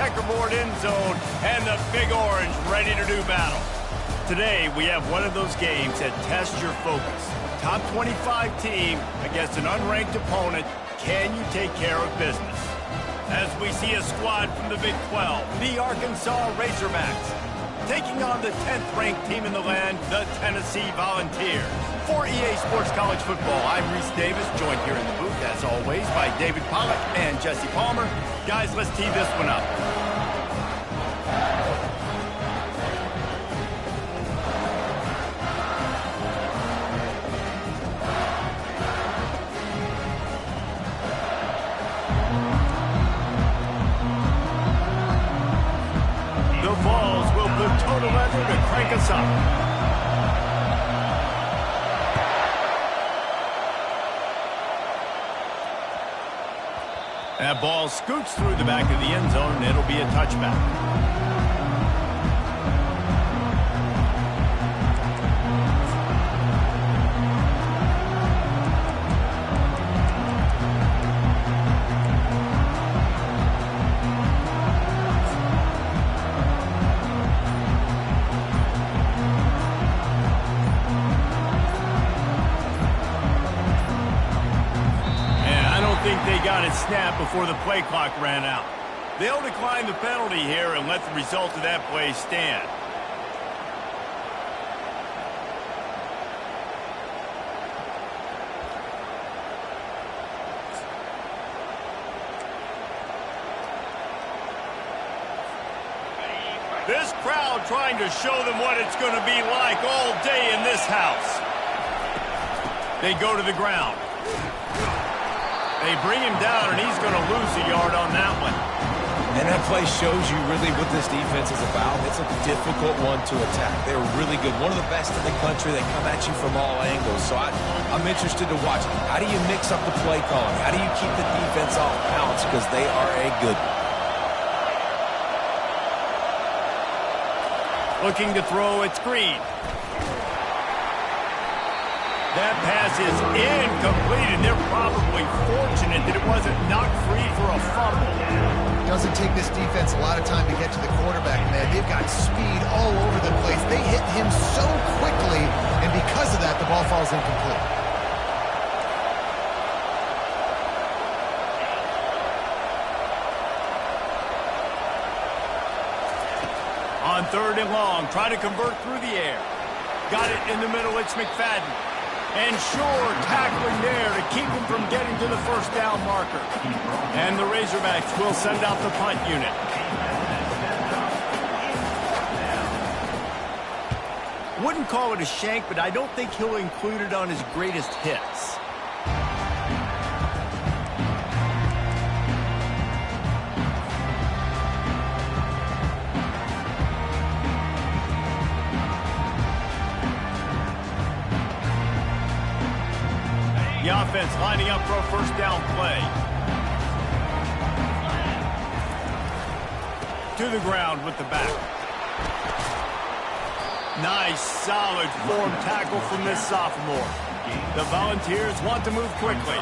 checkerboard end zone, and the Big Orange ready to do battle. Today, we have one of those games that tests your focus. Top 25 team against an unranked opponent. Can you take care of business? As we see a squad from the Big 12, the Arkansas Razorbacks, taking on the 10th-ranked team in the land, the Tennessee Volunteers. For EA Sports College Football, I'm Reese Davis, joined here in the booth, as always, by David Pollack and Jesse Palmer. Guys, let's tee this one up. The balls will put total weather to crank us up. That ball scoots through the back of the end zone, and it'll be a touchback. Snap before the play clock ran out. They'll decline the penalty here and let the result of that play stand. This crowd trying to show them what it's going to be like all day in this house. They go to the ground. They bring him down, and he's going to lose a yard on that one. And that play shows you really what this defense is about. It's a difficult one to attack. They're really good. One of the best in the country. They come at you from all angles. So I'm interested to watch. How do you mix up the play calling? How do you keep the defense off balance? Because they are a good one. Looking to throw, it's Green. That pass is incomplete, and they're probably fortunate that it wasn't knocked free for a fumble. It doesn't take this defense a lot of time to get to the quarterback, man. They've got speed all over the place. They hit him so quickly, and because of that, the ball falls incomplete. On 3rd and long, try to convert through the air. Got it in the middle, it's McFadden. And Shore tackling there to keep him from getting to the first down marker. And the Razorbacks will send out the punt unit. Wouldn't call it a shank, but I don't think he'll include it on his greatest hits. The offense lining up for a first down play. To the ground with the back. Nice, solid form tackle from this sophomore. The Volunteers want to move quickly.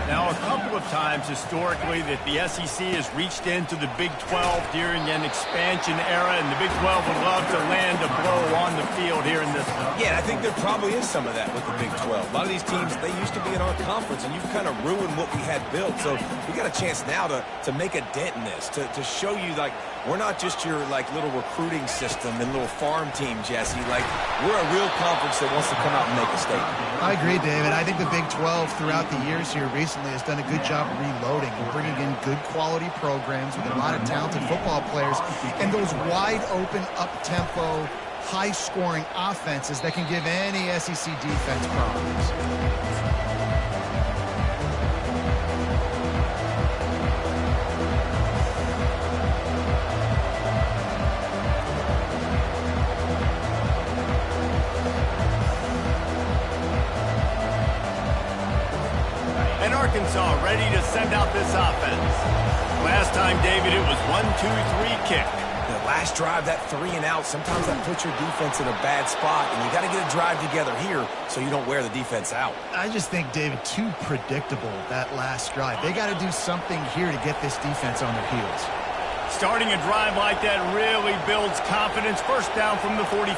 Now, a couple of times historically that the SEC has reached into the Big 12 during an expansion era, and the Big 12 would love to land a blow on the field here in this one. Yeah, I think there probably is some of that with the Big 12. A lot of these teams, they used to be in our conference, and you've kind of ruined what we had built. So we got a chance now to make a dent in this, to show you, like, we're not just your, like, little recruiting system and little farm team, Jesse. Like, we're a real conference that wants to come out and make a statement. I agree, David. I think the Big 12 throughout the years here recently has done a good job reloading and bringing in good quality programs with a lot of talented football players and those wide open, up-tempo, high-scoring offenses that can give any SEC defense problems. Arkansas ready to send out this offense. Last time, David, it was 1-2-3 kick. The last drive, that 3 and out, sometimes that puts your defense in a bad spot, and you got to get a drive together here so you don't wear the defense out. I just think, David, too predictable, that last drive. They got to do something here to get this defense on their heels. Starting a drive like that really builds confidence. First down from the 45.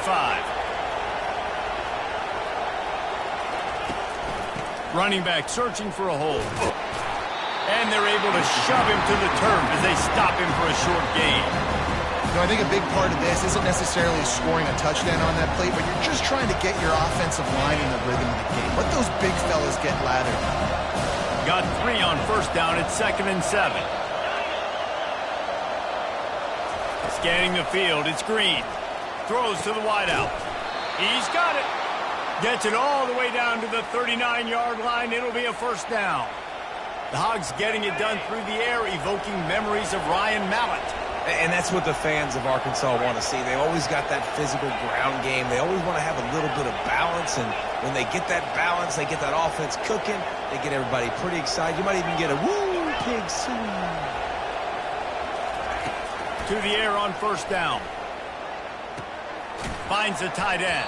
Running back searching for a hole. And they're able to shove him to the turf as they stop him for a short gain. You know, I think a big part of this isn't necessarily scoring a touchdown on that play, but you're just trying to get your offensive line in the rhythm of the game. Let those big fellas get lathered. Got 3 on first down at 2nd and 7. Scanning the field, it's Green. Throws to the wideout. He's got it. Gets it all the way down to the 39-yard line. It'll be a first down. The Hogs getting it done through the air, evoking memories of Ryan Mallett. And that's what the fans of Arkansas want to see. They always got that physical ground game. They always want to have a little bit of balance. And when they get that balance, they get that offense cooking. They get everybody pretty excited. You might even get a woo, pig soo. To the air on first down. Finds a tight end.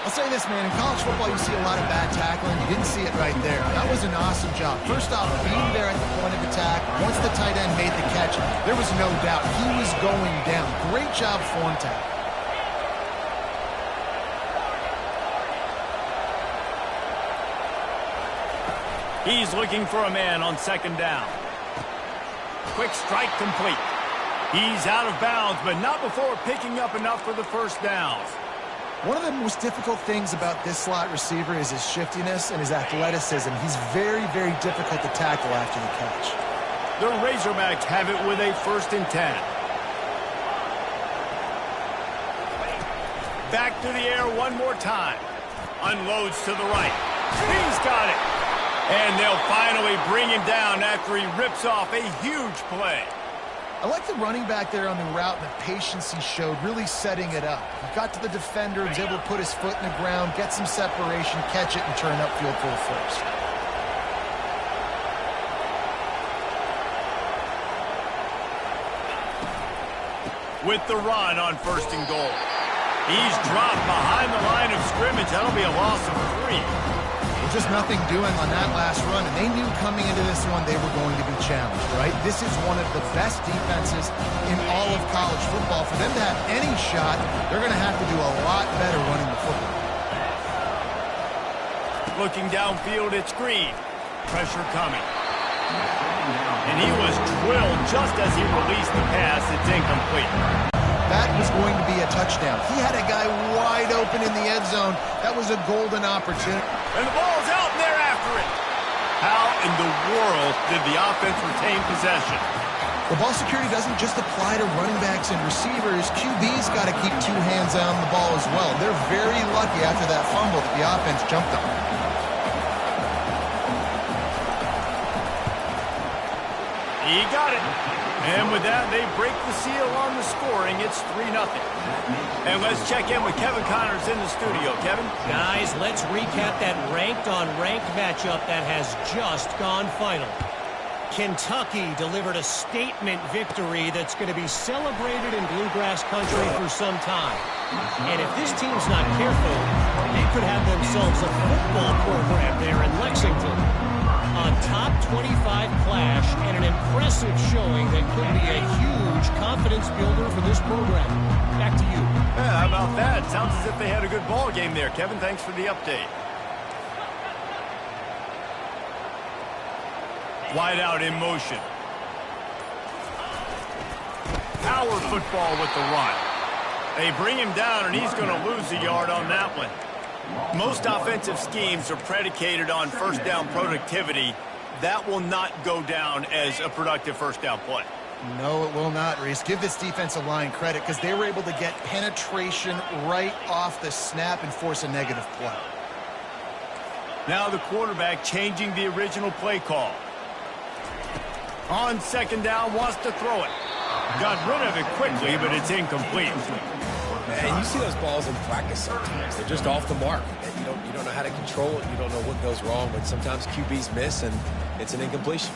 I'll say this, man. In college football, you see a lot of bad tackling. You didn't see it right there. That was an awesome job. First off, being there at the point of attack. Once the tight end made the catch, there was no doubt he was going down. Great job form tackle. He's looking for a man on second down. Quick strike complete. He's out of bounds, but not before picking up enough for the first down. One of the most difficult things about this slot receiver is his shiftiness and his athleticism. He's very, very difficult to tackle after the catch. The Razorbacks have it with a 1st and 10. Back to the air one more time. Unloads to the right. He's got it. And they'll finally bring him down after he rips off a huge play. I like the running back there on the route and the patience he showed, really setting it up. He got to the defender, was able to put his foot in the ground, get some separation, catch it, and turn upfield for a first. With the run on 1st and goal. He's dropped behind the line of scrimmage. That'll be a loss of 3. Just nothing doing on that last run, and they knew coming into this one they were going to be challenged, right? This is one of the best defenses in all of college football. For them to have any shot, they're going to have to do a lot better running the football. Looking downfield, it's Green. Pressure coming. And he was drilled just as he released the pass. It's incomplete. That was going to be a touchdown. He had a guy wide open in the end zone. That was a golden opportunity. And the ball's out, and they're after it. How in the world did the offense retain possession? The ball security doesn't just apply to running backs and receivers. QB's got to keep 2 hands on the ball as well. They're very lucky after that fumble that the offense jumped on. He got it. And with that, they break the seal on the scoring. It's 3-0. And let's check in with Kevin Connors in the studio. Kevin? Guys, let's recap that ranked-on-ranked matchup that has just gone final. Kentucky delivered a statement victory that's going to be celebrated in Bluegrass country for some time. And if this team's not careful, they could have themselves a football program there in Lexington. A top 25 clash and an impressive showing that could be a huge confidence builder for this program. Back to you. Yeah, how about that? Sounds as if they had a good ball game there. Kevin, thanks for the update. Wide out in motion. Power football with the run. They bring him down, and he's going to lose a yard on that one. Most offensive schemes are predicated on first down productivity. That will not go down as a productive first down play. No, it will not, Reese. Give this defensive line credit because they were able to get penetration right off the snap and force a negative play. Now the quarterback changing the original play call. On second down, wants to throw it. Got rid of it quickly, but it's incomplete. And you see those balls in practice sometimes. They're just off the mark. You don't know how to control it. You don't know what goes wrong, but sometimes QBs miss, and it's an incompletion.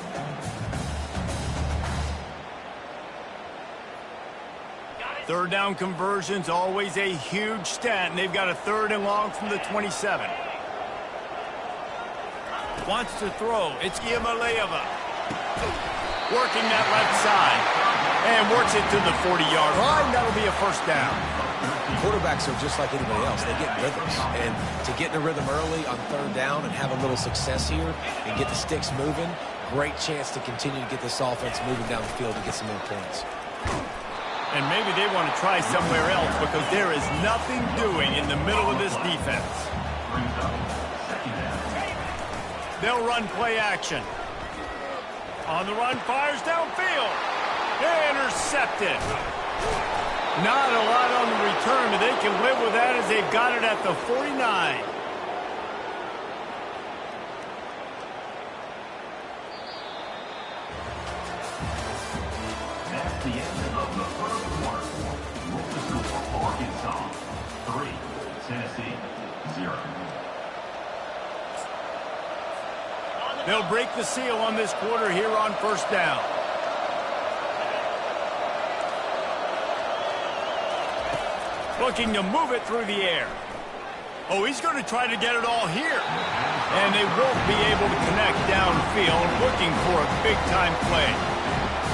Third down conversions, always a huge stat, and they've got a 3rd and long from the 27. Wants to throw. It's Giamaleava. Working that left side. And works it to the 40-yard line. That'll be a first down. Quarterbacks are just like anybody else. They get rhythms. And to get in a rhythm early on third down and have a little success here and get the sticks moving, great chance to continue to get this offense moving down the field and get some more points. And maybe they want to try somewhere else because there is nothing doing in the middle of this defense. They'll run play action. On the run, fires downfield. Intercepted. Not a lot on the return, but they can live with that as they've got it at the 49. That's the end of the first quarter. Roll score Arkansas 3, Tennessee 0. They'll break the seal on this quarter here on first down. Looking to move it through the air. Oh, he's going to try to get it all here. And they won't be able to connect downfield, looking for a big-time play.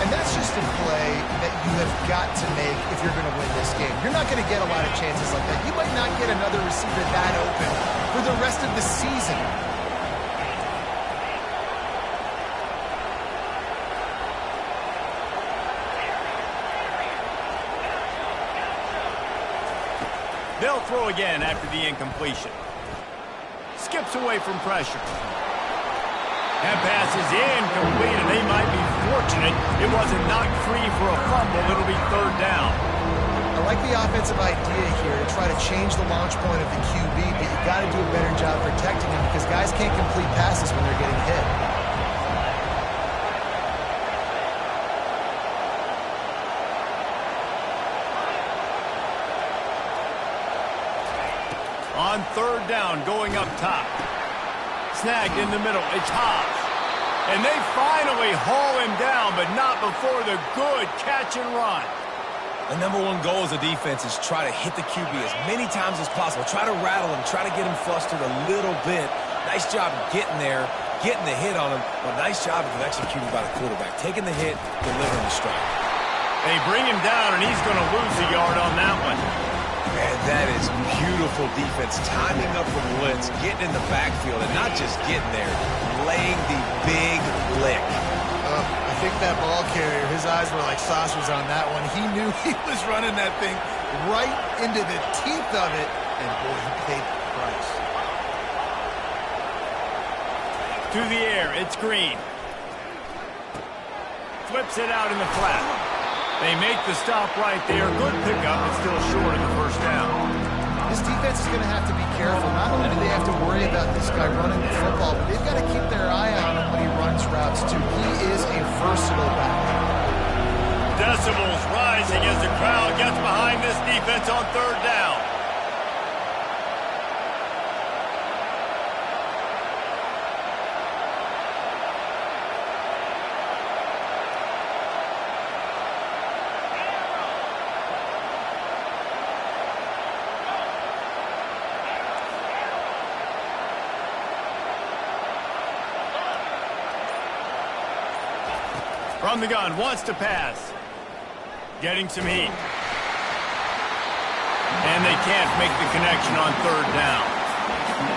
And that's just a play that you have got to make if you're going to win this game. You're not going to get a lot of chances like that. You might not get another receiver that open for the rest of the season. They'll throw again after the incompletion. Skips away from pressure. That pass is incomplete, and they might be fortunate it wasn't knocked free for a fumble. It'll be third down. I like the offensive idea here to try to change the launch point of the QB, but you got to do a better job protecting him because guys can't complete passes when they're getting hit. On third down, going up top. Snagged in the middle. It's Hobbs. And they finally haul him down, but not before the good catch and run. The number one goal as a defense is try to hit the QB as many times as possible. Try to rattle him. Try to get him flustered a little bit. Nice job getting there, getting the hit on him. But nice job of executing by the quarterback. Taking the hit, delivering the strike. They bring him down, and he's going to lose a yard on that one. And that is beautiful defense. Timing up the blitz, getting in the backfield, and not just getting there, laying the big lick. I think that ball carrier, his eyes were like saucers on that one. He knew he was running that thing right into the teeth of it, and boy, he paid the price. To the air, it's Green. Flips it out in the flat. They make the stop right there. Good pickup, but still short of the first down. This defense is going to have to be careful. Not only do they have to worry about this guy running the football, but they've got to keep their eye on him when he runs routes, too. He is a versatile back. Decibels rising as the crowd gets behind this defense on third down. From the gun, wants to pass. Getting some heat. And they can't make the connection on third down.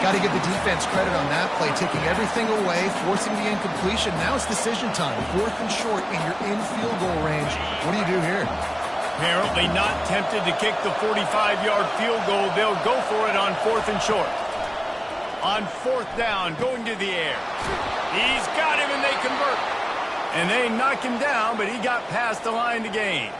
Got to give the defense credit on that play, taking everything away, forcing the incompletion. Now it's decision time. Fourth and short, and you're in field goal range. What do you do here? Apparently not tempted to kick the 45-yard field goal. They'll go for it on fourth and short. On fourth down, going to the air. He's got him, and they convert. And they knock him down, but he got past the line to gain.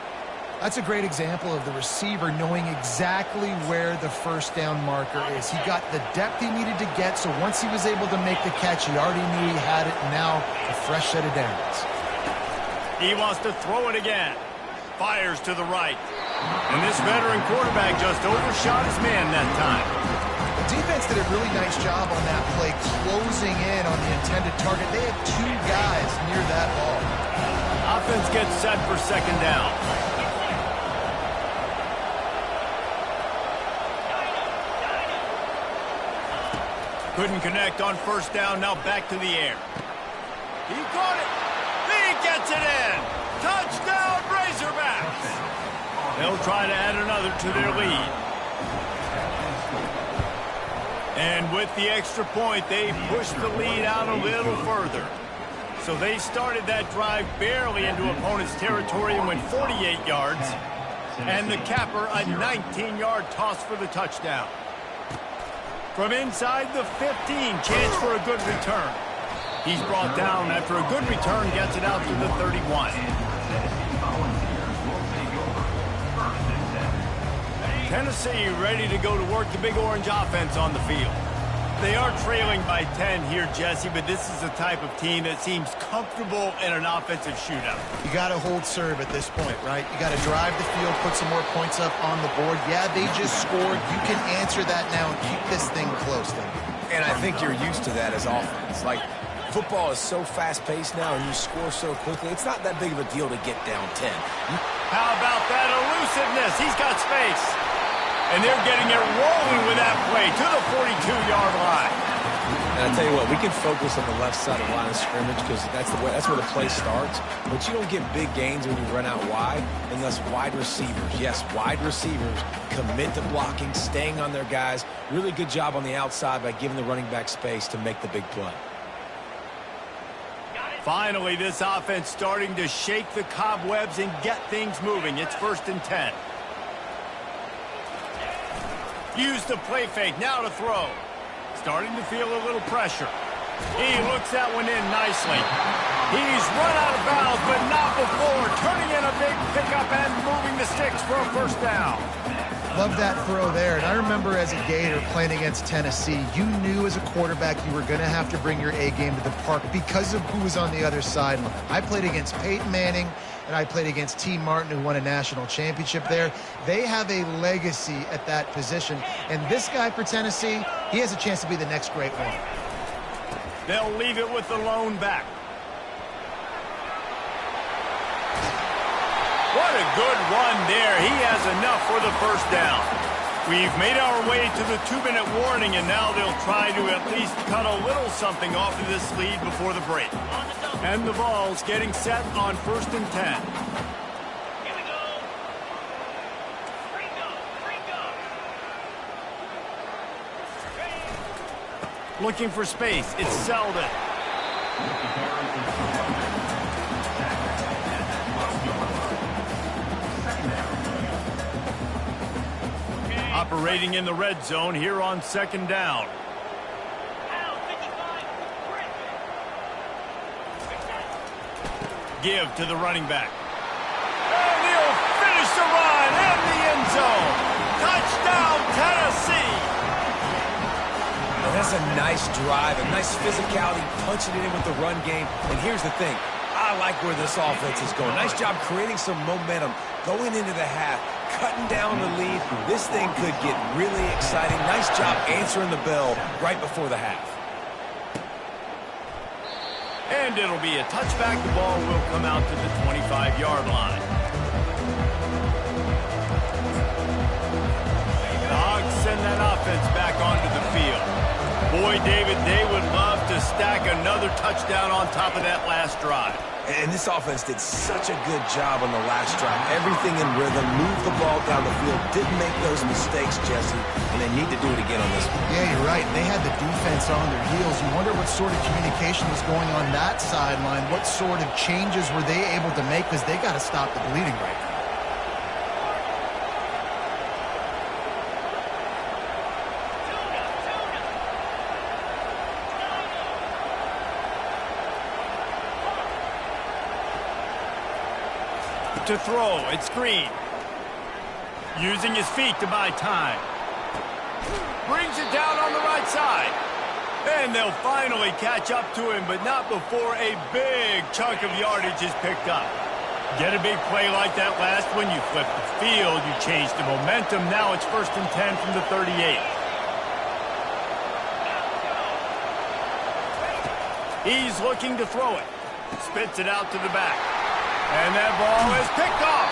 That's a great example of the receiver knowing exactly where the first down marker is. He got the depth he needed to get, so once he was able to make the catch, he already knew he had it, and now a fresh set of downs. He wants to throw it again. Fires to the right. And this veteran quarterback just overshot his man that time. The defense did a really nice job on that play, closing in on the intended target. They had two guys near that ball. Offense gets set for second down. Couldn't connect on first down, now back to the air. He caught it. He gets it in. Touchdown, Razorback! They'll try to add another to their lead. And with the extra point, they push the lead out a little further. So they started that drive barely into opponent's territory and went 48 yards. And the capper, a 19-yard toss for the touchdown. From inside the 15, chance for a good return. He's brought down after a good return, gets it out to the 31. Tennessee ready to go to work the Big Orange offense on the field. They are trailing by 10 here, Jesse, but this is the type of team that seems comfortable in an offensive shootout. You got to hold serve at this point, right? You got to drive the field, put some more points up on the board. Yeah, they just scored. You can answer that now and keep this thing close then. And I think you're used to that as offense. Like, football is so fast-paced now and you score so quickly, it's not that big of a deal to get down 10. How about that elusiveness? He's got space. And they're getting it rolling with that play to the 42-yard line. And I tell you what, we can focus on the left side of the line of scrimmage because that's where the play starts. But you don't get big gains when you run out wide unless wide receivers, yes, wide receivers, commit to blocking, staying on their guys. Really good job on the outside by giving the running back space to make the big play. Finally, this offense starting to shake the cobwebs and get things moving. It's 1st and 10. Use the play fake, now to throw. Starting to feel a little pressure. He looks that one in nicely. He's run out of bounds, but not before. Turning in a big pickup and moving the sticks for a 1st down. Love that throw there. And I remember as a Gator playing against Tennessee, you knew as a quarterback you were going to have to bring your A game to the park because of who was on the other sideline. I played against Peyton Manning, and I played against T. Martin, who won a national championship there. They have a legacy at that position. And this guy for Tennessee, he has a chance to be the next great one. They'll leave it with the lone back. What a good run there. He has enough for the 1st down. We've made our way to the 2-minute warning, and now they'll try to at least cut a little something off of this lead before the break. And the ball's getting set on 1st and 10. Here we go. Looking for space. It's Selden. Operating in the red zone here on 2nd down. Give to the running back. And he'll finish the run in the end zone. Touchdown, Tennessee. Well, that's a nice drive, a nice physicality, punching it in with the run game. And here's the thing. I like where this offense is going. Nice job creating some momentum, going into the half, cutting down the lead. This thing could get really exciting. Nice job answering the bell right before the half. And it'll be a touchback. The ball will come out to the 25-yard line. The Hogs send that offense back onto the field. Boy, David, they would love to stack another touchdown on top of that last drive. And this offense did such a good job on the last drive. Everything in rhythm, moved the ball down the field, didn't make those mistakes, Jesse, and they need to do it again on this one. Yeah, you're right. They had the defense on their heels. You wonder what sort of communication was going on that sideline. What sort of changes were they able to make, because they got to stop the bleeding right now. To throw, it's Green. Using his feet to buy time. Brings it down on the right side. And they'll finally catch up to him, but not before a big chunk of yardage is picked up. Get a big play like that last one, you flip the field, you change the momentum. Now it's 1st and 10 from the 38. He's looking to throw it. Spits it out to the back. And that ball is picked off.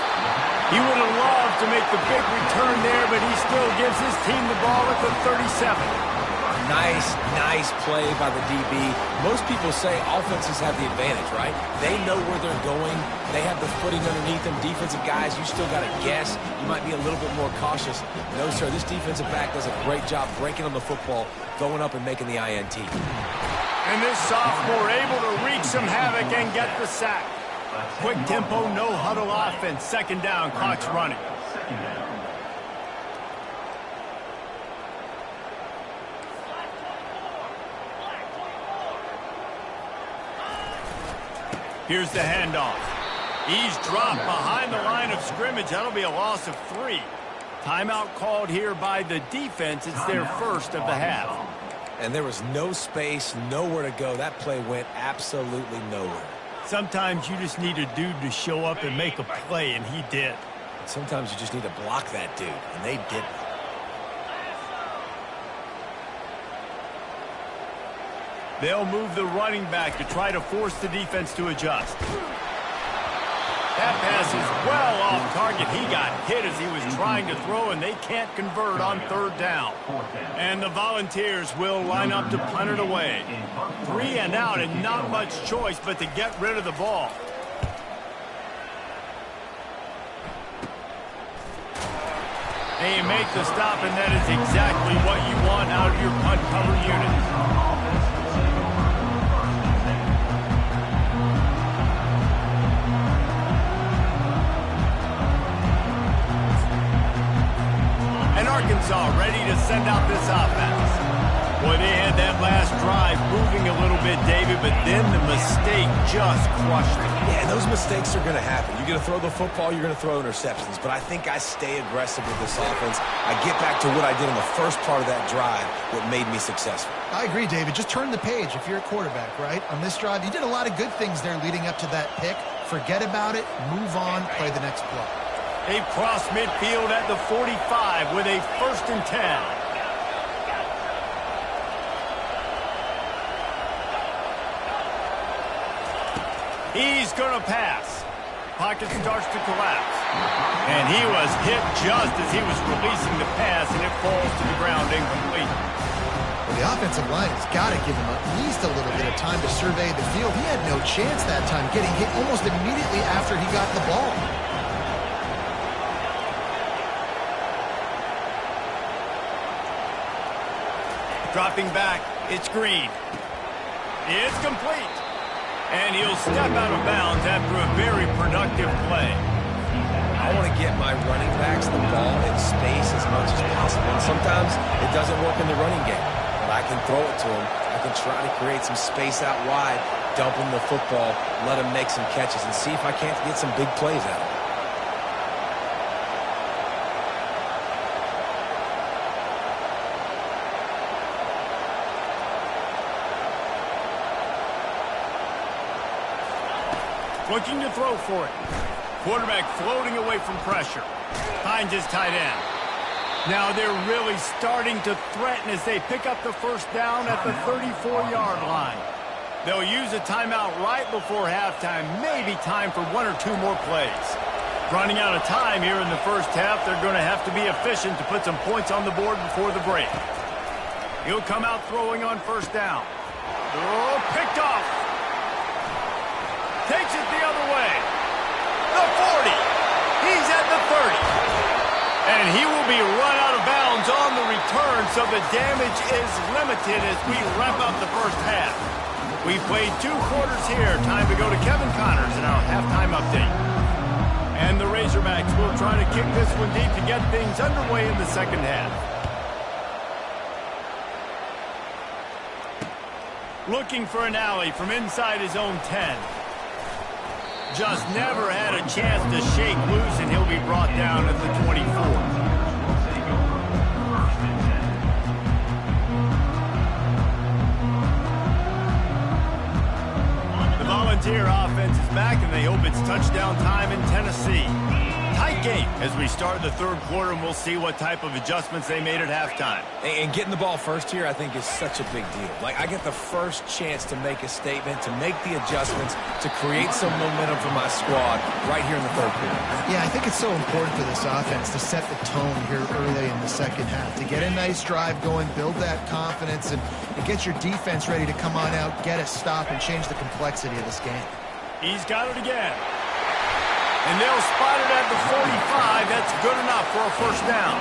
He would have loved to make the big return there, but he still gives his team the ball at the 37. Nice play by the DB. Most people say offenses have the advantage, right? They know where they're going. They have the footing underneath them. Defensive guys, you still got to guess. You might be a little bit more cautious. No, sir, this defensive back does a great job breaking on the football, going up and making the INT. And this sophomore able to wreak some havoc and get the sack. Quick tempo, no huddle offense. Second down, clock's running. Second down. Here's the handoff. He's dropped behind the line of scrimmage. That'll be a loss of 3. Timeout called here by the defense. It's their first of the half. And there was no space, nowhere to go. That play went absolutely nowhere. Sometimes you just need a dude to show up and make a play, and he did. Sometimes you just need to block that dude, and they didn't. They'll move the running back to try to force the defense to adjust. That pass is well off target. He got hit as he was trying to throw, and they can't convert on third down. And the Volunteers will line up to punt it away. 3 and out, and not much choice but to get rid of the ball. And you make the stop, and that is exactly what you want out of your punt cover unit. Arkansas ready to send out this offense. Boy, they had that last drive moving a little bit, David, but then the mistake just crushed it. Yeah, and those mistakes are going to happen. You're going to throw the football, you're going to throw interceptions, but I think I stay aggressive with this offense. I get back to what I did in the first part of that drive, what made me successful. I agree, David. Just turn the page if you're a quarterback, right? On this drive, you did a lot of good things there leading up to that pick. Forget about it, move on, play the next play. They've crossed midfield at the 45 with a 1st and 10. He's going to pass. Pocket starts to collapse. And he was hit just as he was releasing the pass, and it falls to the ground incomplete. Well, the offensive line has got to give him at least a little bit of time to survey the field. He had no chance that time, getting hit almost immediately after he got the ball. Dropping back, it's Green. It's complete. And he'll step out of bounds after a very productive play. I want to get my running backs the ball in space as much as possible. And sometimes it doesn't work in the running game. But I can throw it to him. I can try to create some space out wide, dump him the football, let him make some catches, and see if I can't get some big plays out of him. Looking to throw for it. Quarterback floating away from pressure. Finds his tight end. Now they're really starting to threaten as they pick up the first down at the 34-yard line. They'll use a timeout right before halftime. Maybe time for 1 or 2 more plays. Running out of time here in the first half. They're going to have to be efficient to put some points on the board before the break. He'll come out throwing on first down. Oh, picked off. Takes it the other way. The 40. He's at the 30. And he will be run out of bounds on the return, so the damage is limited as we wrap up the first half. We played 2 quarters here. Time to go to Kevin Connors in our halftime update. And the Razorbacks will try to kick this one deep to get things underway in the second half. Looking for an alley from inside his own 10. Just never had a chance to shake loose, and he'll be brought down at the 24. The Volunteer offense is back, and they hope it's touchdown time in Tennessee. Tight game as we start the third quarter, and we'll see what type of adjustments they made at halftime. And getting the ball first here, I think, is such a big deal. Like, I get the first chance to make a statement, to make the adjustments, to create some momentum for my squad right here in the third quarter. Yeah, I think it's so important for this offense to set the tone here early in the second half, to get a nice drive going, build that confidence, and get your defense ready to come on out, get a stop, and change the complexity of this game. He's got it again. And they'll spot it at the 45. That's good enough for a first down.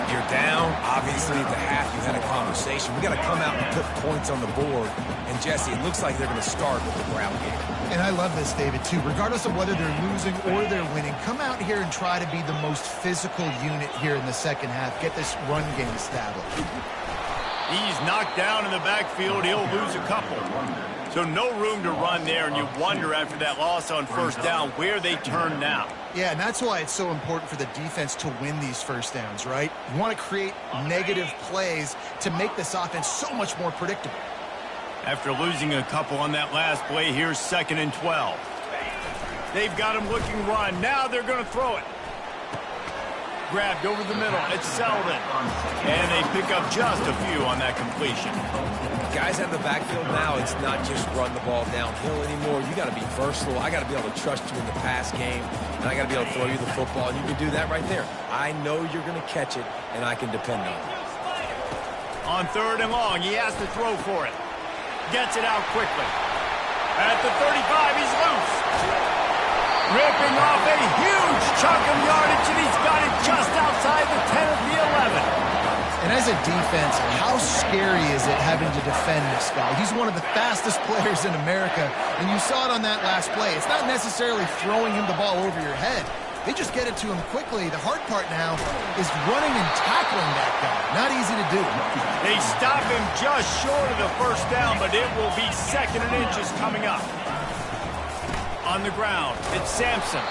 You're down. Obviously, at the half, you had a conversation. We got to come out and put points on the board. And, Jesse, it looks like they're going to start with the ground game. And I love this, David, too. Regardless of whether they're losing or they're winning, come out here and try to be the most physical unit here in the second half. Get this run game established. He's knocked down in the backfield. He'll lose a couple. So no room to run there, and you wonder after that loss on first down where they turn now. Yeah, and that's why it's so important for the defense to win these first downs, right? You want to create negative plays to make this offense so much more predictable. After losing a couple on that last play, here's 2nd and 12. They've got him looking run. Now they're going to throw it. Grabbed over the middle. It's Selden. And they pick up just a few on that completion. Guys out of the backfield now, it's not just run the ball downhill anymore. You got to be versatile. I got to be able to trust you in the pass game, and I got to be able to throw you the football, and you can do that right there. I know you're going to catch it, and I can depend on it. On 3rd and long, he has to throw for it. Gets it out quickly. At the 35, he's loose. Ripping off a huge chunk of yardage, and he's got it just outside the 10 of the 11. And as a defense, how scary is it having to defend this guy? He's one of the fastest players in America, and you saw it on that last play. It's not necessarily throwing him the ball over your head. They just get it to him quickly. The hard part now is running and tackling that guy. Not easy to do. They stop him just short of the first down, but it will be 2nd and inches coming up. On the ground, it's Sampson.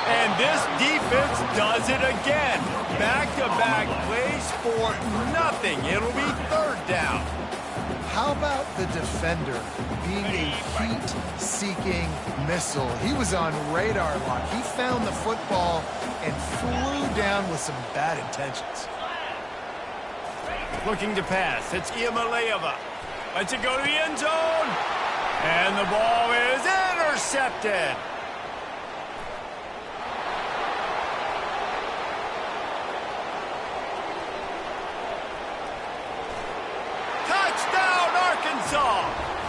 And this defense does it again. Back-to-back plays for nothing. It'll be 3rd down. How about the defender being a heat-seeking missile? He was on radar lock. He found the football and flew down with some bad intentions. Looking to pass. It's Iamaleava. Lets it go to the end zone. And the ball is intercepted.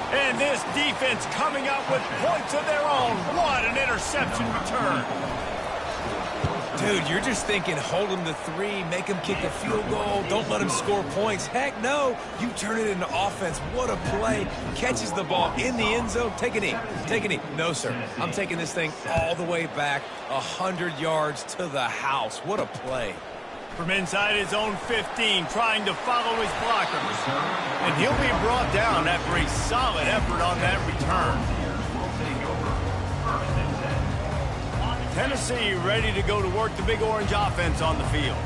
And this defense coming up with points of their own. What an interception return. Dude, you're just thinking, hold him to 3, make him kick a field goal, don't let him score points. Heck no, you turn it into offense. What a play. Catches the ball in the end zone. Take a knee. Take a knee. No, sir. I'm taking this thing all the way back 100 yards to the house. What a play. From inside his own 15, trying to follow his blockers. And he'll be brought down after a solid effort on that return. Tennessee ready to go to work the Big Orange offense on the field.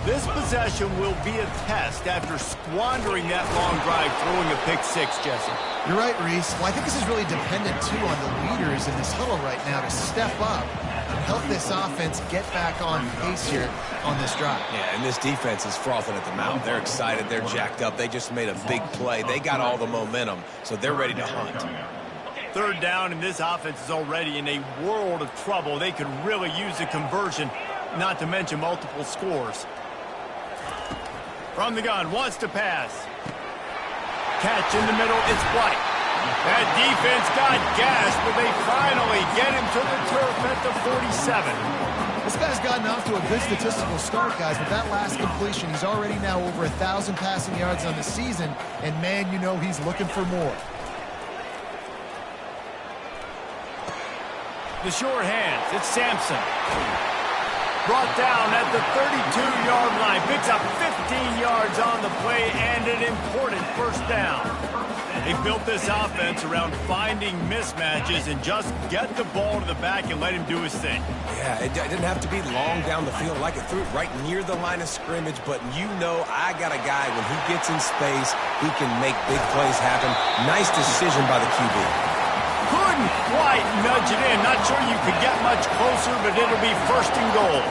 This possession will be a test after squandering that long drive, throwing a pick 6, Jesse. You're right, Reese. Well, I think this is really dependent, too, on the leaders in this huddle right now to step up and help this offense get back on pace here on this drive. Yeah, and this defense is frothing at the mouth. They're excited. They're jacked up. They just made a big play. They got all the momentum, so they're ready to hunt. 3rd down, and this offense is already in a world of trouble. They could really use a conversion, not to mention multiple scores. From the gun, wants to pass. Catch in the middle, it's White. That defense got gas, but they finally get him to the turf at the 47. This guy's gotten off to a good statistical start, guys. With that last completion, he's already now over 1,000 passing yards on the season, and man, you know he's looking for more. The short hands, it's Sampson. Brought down at the 32-yard line. Picks up 15 yards on the play and an important first down. They built this offense around finding mismatches and just get the ball to the back and let him do his thing. Yeah, it didn't have to be long down the field. Like it threw it right near the line of scrimmage, but you know I got a guy, when he gets in space, he can make big plays happen. Nice decision by the QB. couldn't quite nudge it in. Not sure you could get much closer, but it'll be first and goal.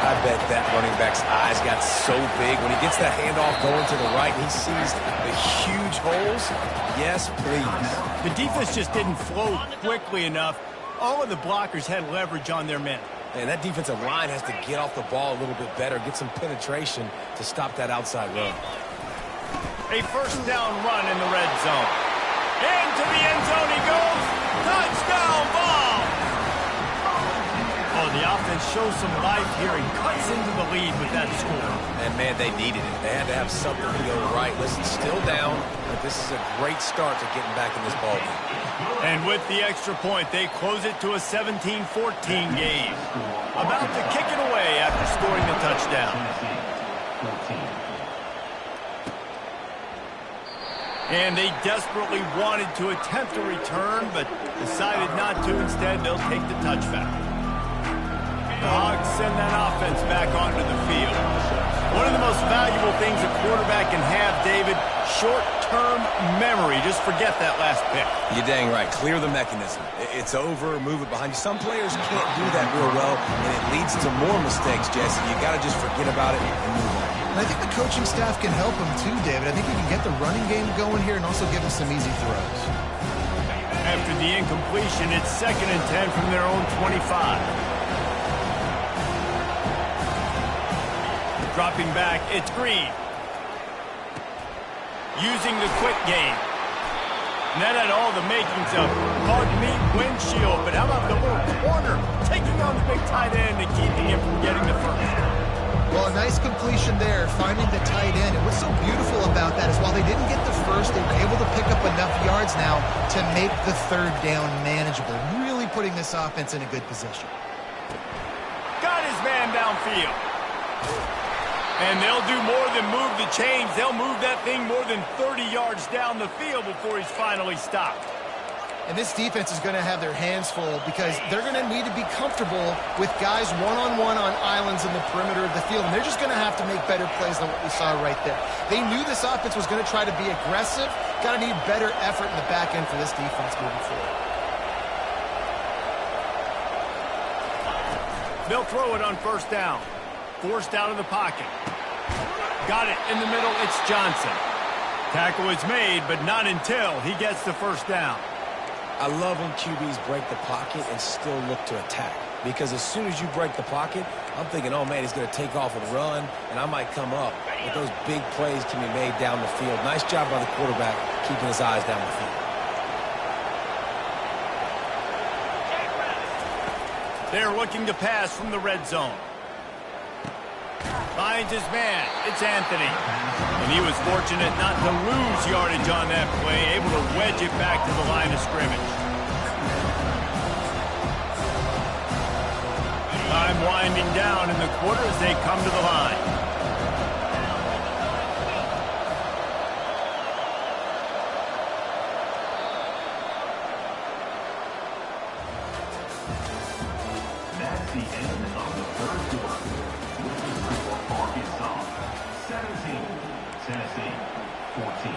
I bet that running back's eyes got so big when he gets that handoff going to the right and he sees the huge holes. Yes, please. The defense just didn't flow quickly enough. All of the blockers had leverage on their men. And that defensive line has to get off the ball a little bit better, get some penetration to stop that outside run. A first down run in the red zone. Into the end zone he goes. Touchdown ball. Oh, the offense shows some life here and cuts into the lead with that score. And, man, they needed it. They had to have something to go right. Listen, still down, but this is a great start to getting back in this ballgame. And with the extra point, they close it to a 17-14 game. About to kick it away after scoring the touchdown. And they desperately wanted to attempt a return, but decided not to. Instead, they'll take the touchback. The Hogs send that offense back onto the field. One of the most valuable things a quarterback can have, David, short-term memory. Just forget that last pick. You're dang right. Clear the mechanism. It's over, move it behind you. Some players can't do that real well, and it leads to more mistakes, Jesse. You got to just forget about it and move on. And I think the coaching staff can help him too, David. I think he can get the running game going here and also give him some easy throws. After the incompletion, it's 2nd and 10 from their own 25. Dropping back, it's Green. Using the quick game. And that had all the makings of, pardon me, windshield. But how about the little corner taking on the big tight end and keeping him from getting the first? Well, a nice completion there, finding the tight end. And what's so beautiful about that is while they didn't get the first, they were able to pick up enough yards now to make the third down manageable. Really putting this offense in a good position. Got his man downfield. And they'll do more than move the chains. They'll move that thing more than 30 yards down the field before he's finally stopped. And this defense is going to have their hands full because they're going to need to be comfortable with guys one-on-one on islands in the perimeter of the field. And they're just going to have to make better plays than what we saw right there. They knew this offense was going to try to be aggressive. Got to need better effort in the back end for this defense moving forward. They'll throw it on first down. Forced out of the pocket. Got it in the middle. It's Johnson. Tackle is made, but not until he gets the first down. I love when QBs break the pocket and still look to attack. Because as soon as you break the pocket, I'm thinking, oh, man, he's going to take off and run, and I might come up. But those big plays can be made down the field. Nice job by the quarterback keeping his eyes down the field. They're looking to pass from the red zone. Finds his man. It's Anthony. And he was fortunate not to lose yardage on that play, able to wedge it back to the line of scrimmage. Time winding down in the quarter as they come to the line. That's the end of the third quarter. With the score, Arkansas 17, Tennessee 14.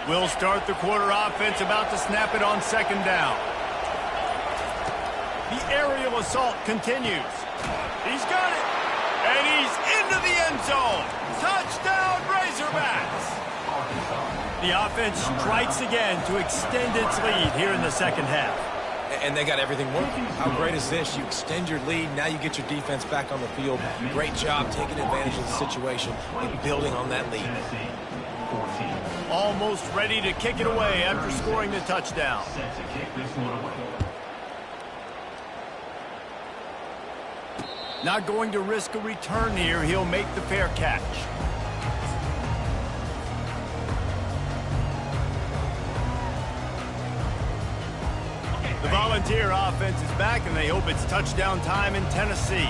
We'll start the quarter offense, about to snap it on second down. The aerial assault continues. He's got it. And he's into the end zone. Touchdown, Razorbacks. The offense strikes again to extend its lead here in the second half. And they got everything working. How great is this? You extend your lead. Now you get your defense back on the field. Great job taking advantage of the situation and building on that lead. Almost ready to kick it away after scoring the touchdown. Set to kick this one away. Not going to risk a return here. He'll make the fair catch. The Volunteer offense is back, and they hope it's touchdown time in Tennessee.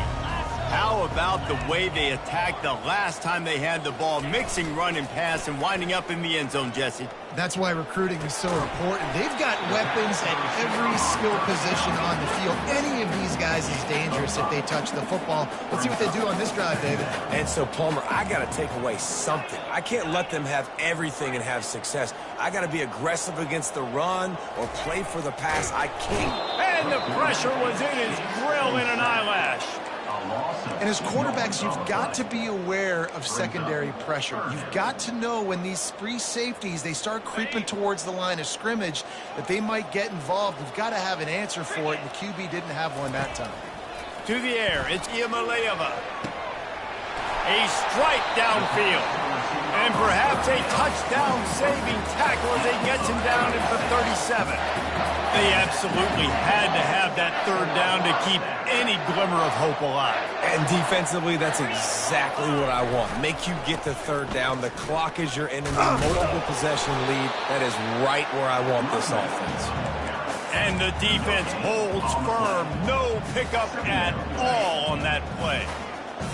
How about the way they attacked the last time they had the ball, mixing run and pass and winding up in the end zone, Jesse? That's why recruiting is so important. They've got weapons at every skill position on the field. Any of these guys is dangerous if they touch the football. Let's see what they do on this drive, David. And so, Palmer, I got to take away something. I can't let them have everything and have success. I got to be aggressive against the run or play for the pass. I can't. And the pressure was in his grill in an eyelash. And as quarterbacks, you've got to be aware of secondary pressure. You've got to know when these free safeties, they start creeping towards the line of scrimmage, that they might get involved. You've got to have an answer for it, and the QB didn't have one that time. To the air, it's Iamaleava. A strike downfield. And perhaps a touchdown-saving tackle as he gets him down at the 37. They absolutely had to have that third down to keep any glimmer of hope alive. And defensively, that's exactly what I want. Make you get the third down. The clock is your enemy. Multiple possession lead. That is right where I want this offense. And the defense holds firm. No pickup at all on that play.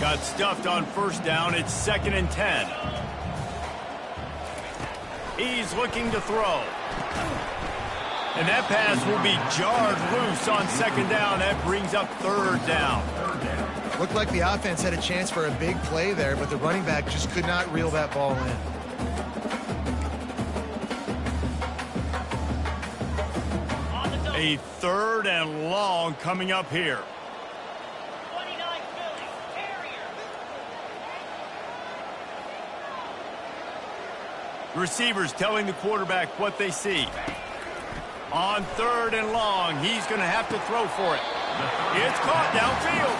Got stuffed on first down. It's 2nd and 10. He's looking to throw. And that pass will be jarred loose on 2nd down. That brings up 3rd down. Looked like the offense had a chance for a big play there, but the running back just could not reel that ball in. A 3rd and long coming up here. 29 Philly, Terrier. Receivers telling the quarterback what they see. On 3rd and long, he's going to have to throw for it. It's caught downfield.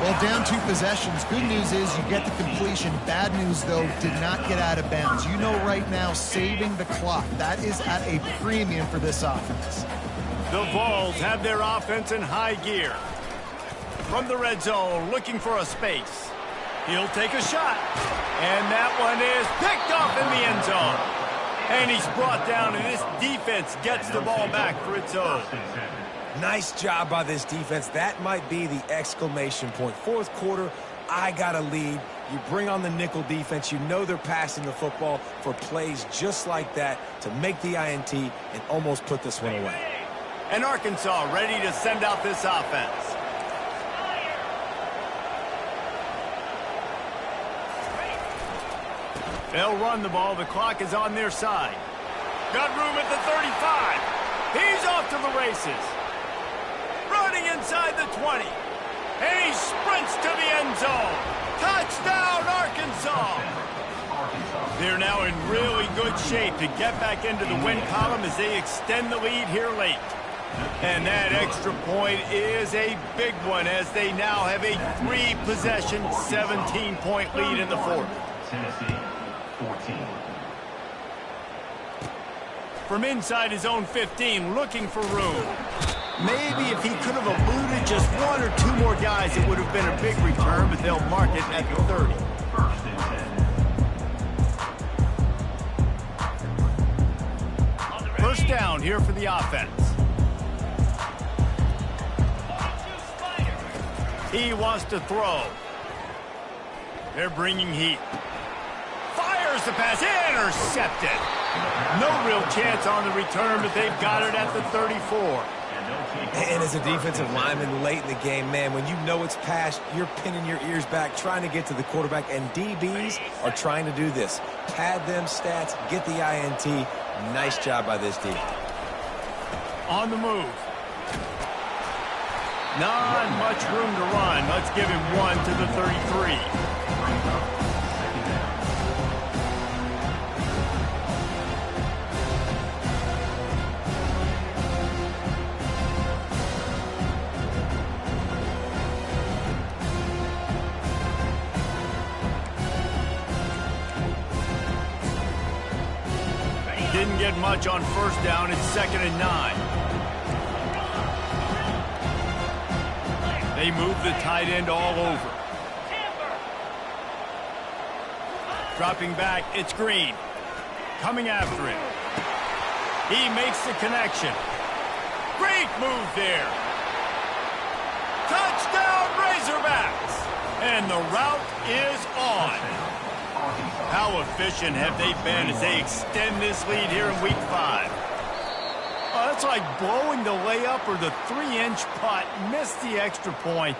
Well, down 2 possessions. Good news is you get the completion. Bad news, though, did not get out of bounds. You know right now, saving the clock. That is at a premium for this offense. The Vols have their offense in high gear. From the red zone, looking for a space. He'll take a shot. And that one is picked off in the end zone. And he's brought down, and this defense gets the ball back for its own. Nice job by this defense. That might be the exclamation point. 4th quarter, I got a lead. You bring on the nickel defense. You know they're passing the football for plays just like that to make the INT and almost put this one away. And Arkansas ready to send out this offense. They'll run the ball. The clock is on their side. Got room at the 35. He's off to the races. Running inside the 20. And he sprints to the end zone. Touchdown, Arkansas. They're now in really good shape to get back into the win column as they extend the lead here late. And that extra point is a big one as they now have a 3-possession, 17-point lead in the 4th. Tennessee, 14. From inside his own 15, looking for room. Maybe if he could have eluded just 1 or 2 more guys, it would have been a big return, but they'll mark it at the 30. 1st and 10. First down here for the offense. He wants to throw. They're bringing heat. Fires the pass, intercepted. No real chance on the return, but they've got it at the 34. And as a defensive lineman late in the game, man, when you know it's past, you're pinning your ears back, trying to get to the quarterback, and DBs are trying to do this. Pad them stats, get the INT. Nice job by this D. On the move. Not much room to run. Let's give him 1 to the 33. Didn't get much on first down. It's 2nd and 9. They move the tight end all over. Dropping back, it's Green. Coming after him. He makes the connection. Great move there. Touchdown, Razorbacks! And the route is on. How efficient have they been as they extend this lead here in week 5? Oh, that's like blowing the layup or the 3-inch putt. Missed the extra point.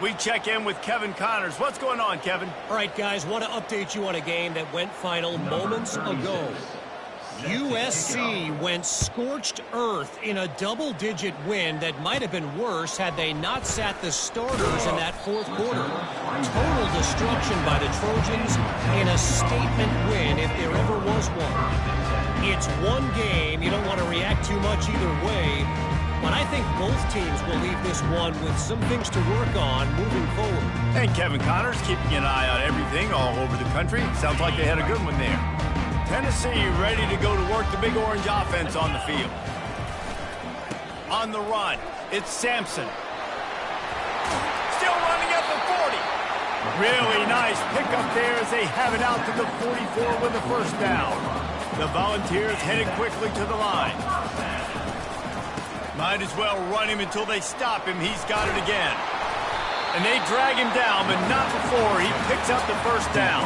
We check in with Kevin Connors. What's going on, Kevin? All right, guys, want to update you on a game that went final moments ago. USC went scorched earth in a double-digit win that might have been worse had they not sat the starters in that fourth quarter. Total destruction by the Trojans in a statement win if there ever was one. It's one game. You don't want to react too much either way. But I think both teams will leave this one with some things to work on moving forward. And Kevin Connors keeping an eye on everything all over the country. Sounds like they had a good one there. Tennessee ready to go to work the Big Orange offense on the field. On the run, it's Sampson. Still running at the 40. Really nice pickup there as they have it out to the 44 with a first down. The Volunteers headed quickly to the line. Might as well run him until they stop him. He's got it again. And they drag him down, but not before he picks up the first down.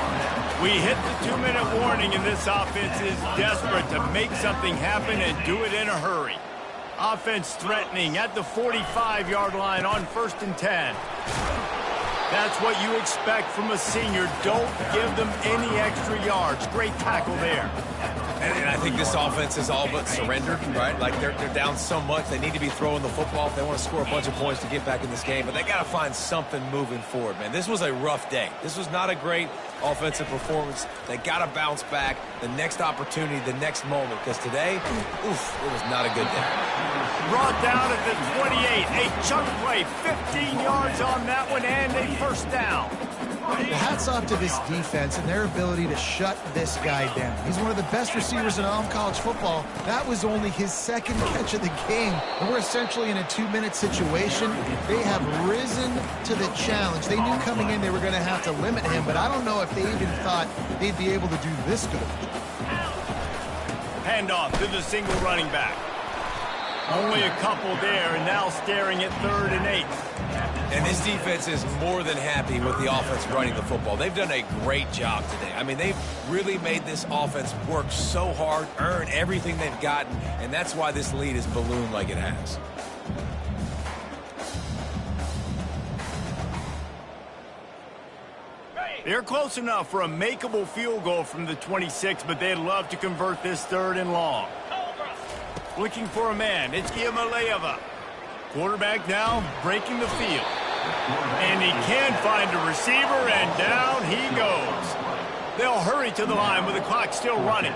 We hit the 2-minute warning, and this offense is desperate to make something happen and do it in a hurry. Offense threatening at the 45-yard line on 1st and 10. That's what you expect from a senior. Don't give them any extra yards. Great tackle there. And I think this offense is all but surrendered, right? Like they're down so much. They need to be throwing the football if they want to score a bunch of points to get back in this game. But they got to find something moving forward, man. This was a rough day. This was not a great offensive performance. They got to bounce back. The next opportunity, the next moment. Because today, oof, it was not a good day. Brought down at the 28. A chunk play, 15 yards on that one, and a first down. Hats off to this defense and their ability to shut this guy down. He's one of the best receivers in all of college football. That was only his second catch of the game. And we're essentially in a 2-minute situation. They have risen to the challenge. They knew coming in they were going to have to limit him, but I don't know if they even thought they'd be able to do this good. Handoff to the single running back. Only a couple there, and now staring at 3rd and 8. And this defense is more than happy with the offense running the football. They've done a great job today. I mean, they've really made this offense work so hard, earn everything they've gotten, and that's why this lead is ballooned like it has. They're close enough for a makeable field goal from the 26, but they'd love to convert this 3rd and long. Looking for a man. It's Giamaleava. Quarterback now breaking the field. And he can find a receiver, and down he goes. They'll hurry to the line with the clock still running.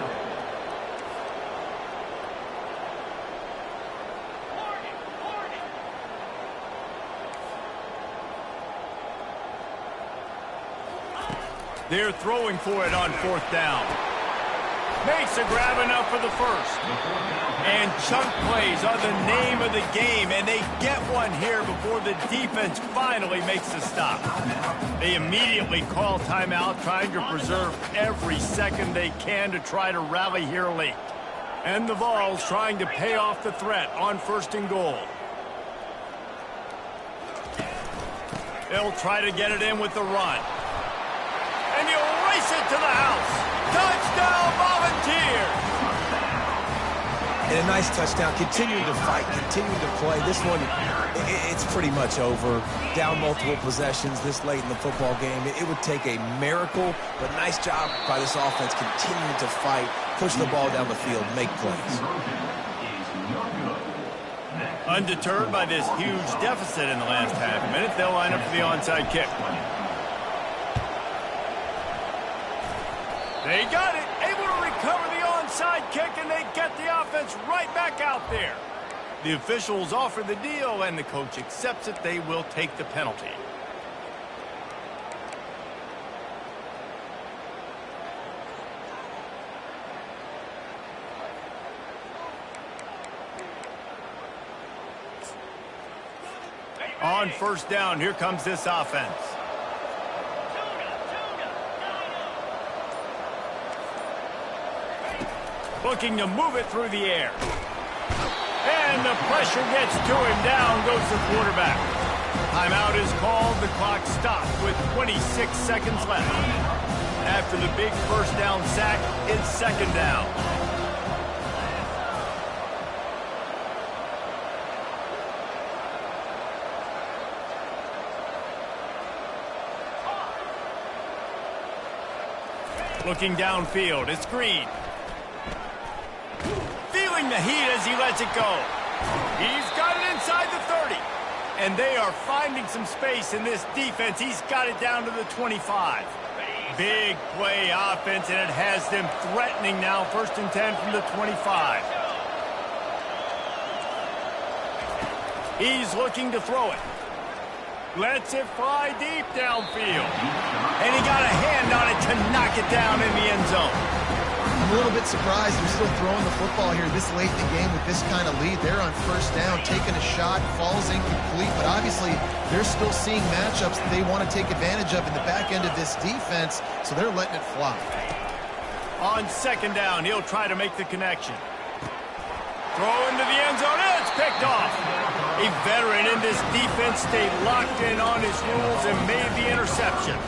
They're throwing for it on 4th down. Makes a grab enough for the first. And chunk plays are the name of the game, and they get one here before the defense finally makes a stop. They immediately call timeout, trying to preserve every second they can to try to rally here late. And the Vols trying to pay off the threat on 1st and goal. They'll try to get it in with the run. And he'll race it to the house. Touchdown, Volunteers! And a nice touchdown. Continuing to fight, continuing to play. This one, it's pretty much over. Down multiple possessions this late in the football game. It would take a miracle, but nice job by this offense continuing to fight, push the ball down the field, make plays. Undeterred by this huge deficit in the last half minute, they'll line up for the onside kick. They got it, able to recover the onside kick, and they get the offense right back out there. The officials offer the deal, and the coach accepts it. They will take the penalty. On 1st down, here comes this offense. Looking to move it through the air. And the pressure gets to him. Down goes the quarterback. Timeout is called. The clock stopped with 26 seconds left. After the big first down sack, it's second down. Looking downfield, it's Green. Feeling the heat as he lets it go. He's got it inside the 30. And they are finding some space in this defense. He's got it down to the 25. Big play offense, and it has them threatening now. 1st and 10 from the 25. He's looking to throw it. Lets it fly deep downfield. And he got a hand on it to knock it down in the end zone. I'm a little bit surprised they're still throwing the football here this late in the game with this kind of lead. They're on first down, taking a shot, falls incomplete, but obviously they're still seeing matchups that they want to take advantage of in the back end of this defense, so they're letting it fly. On second down, he'll try to make the connection. Throw into the end zone, and it's picked off. A veteran in this defense stayed locked in on his rules and made the interception.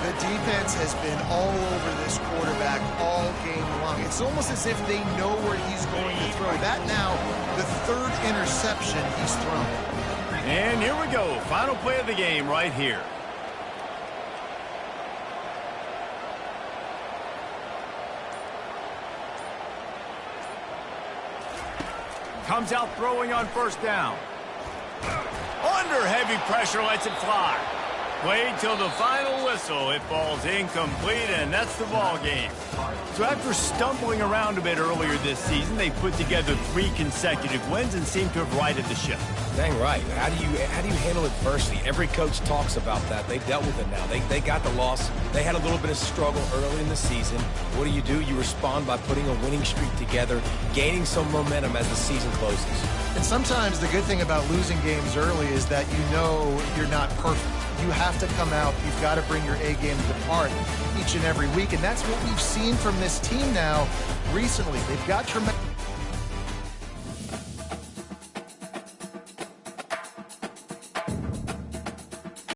The defense has been all over this quarterback all game long. It's almost as if they know where he's going to throw. That now, the 3rd interception he's thrown. And here we go. Final play of the game right here. Comes out throwing on first down. Under heavy pressure, lets it fly. Played till the final whistle. It falls incomplete, and that's the ball game. So after stumbling around a bit earlier this season, they put together 3 consecutive wins and seem to have righted the ship. Dang right. How do you handle adversity? Every coach talks about that. They dealt with it now. They got the loss. They had a little bit of struggle early in the season. What do? You respond by putting a winning streak together, gaining some momentum as the season closes. And sometimes the good thing about losing games early is that you know you're not perfect. You have to come out. You've got to bring your A game to part each and every week. And that's what we've seen from this team now recently. They've got tremendous...